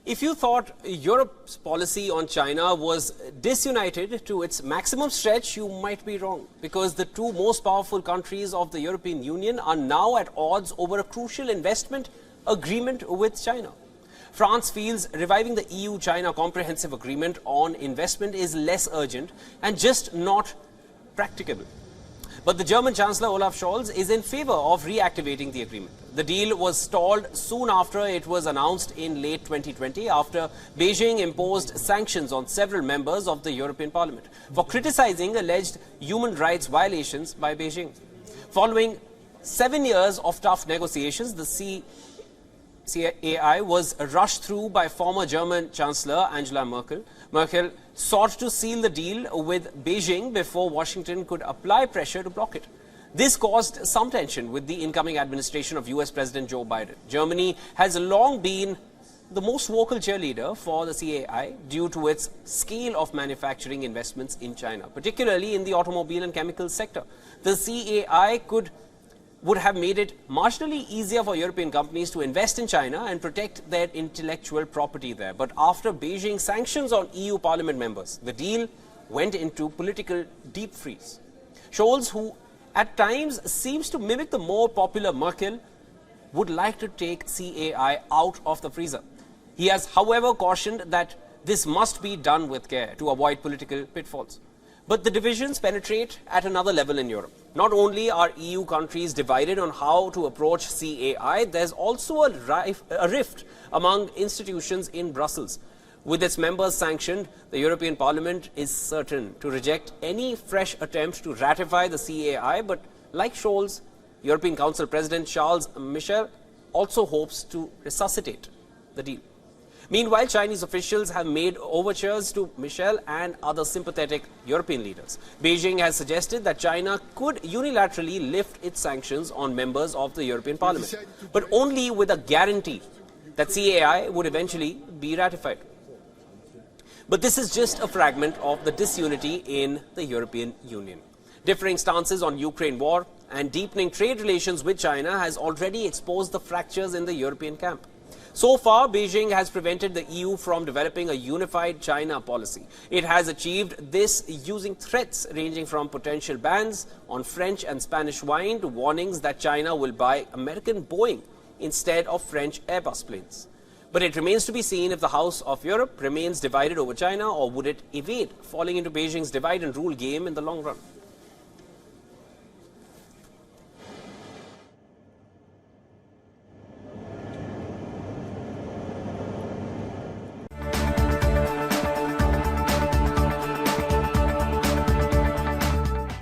If you thought Europe's policy on China was disunited to its maximum stretch, you might be wrong, because the two most powerful countries of the European Union are now at odds over a crucial investment agreement with China. France feels reviving the EU-China Comprehensive Agreement on investment is less urgent and just not practicable. But the German Chancellor Olaf Scholz is in favor of reactivating the agreement. The deal was stalled soon after it was announced in late 2020 after Beijing imposed sanctions on several members of the European Parliament for criticizing alleged human rights violations by Beijing. Following 7 years of tough negotiations, the CAI was rushed through by former German Chancellor Angela Merkel. Merkel sought to seal the deal with Beijing before Washington could apply pressure to block it. This caused some tension with the incoming administration of US President Joe Biden. Germany has long been the most vocal cheerleader for the CAI due to its scale of manufacturing investments in China, particularly in the automobile and chemical sector. The CAI would have made it marginally easier for European companies to invest in China and protect their intellectual property there. But after Beijing sanctions on EU Parliament members, the deal went into political deep freeze. Scholz, who at times seems to mimic the more popular Merkel, would like to take CAI out of the freezer. He has, however, cautioned that this must be done with care to avoid political pitfalls. But the divisions penetrate at another level in Europe. Not only are EU countries divided on how to approach CAI, there's also a rift among institutions in Brussels. With its members sanctioned, the European Parliament is certain to reject any fresh attempt to ratify the CAI, but like Scholz, European Council President Charles Michel also hopes to resuscitate the deal. Meanwhile, Chinese officials have made overtures to Michel and other sympathetic European leaders. Beijing has suggested that China could unilaterally lift its sanctions on members of the European Parliament, but only with a guarantee that CAI would eventually be ratified. But this is just a fragment of the disunity in the European Union. Differing stances on Ukraine war and deepening trade relations with China has already exposed the fractures in the European camp. So far, Beijing has prevented the EU from developing a unified China policy. It has achieved this using threats ranging from potential bans on French and Spanish wine to warnings that China will buy American Boeing instead of French Airbus planes. But it remains to be seen if the House of Europe remains divided over China, or would it evade falling into Beijing's divide and rule game in the long run.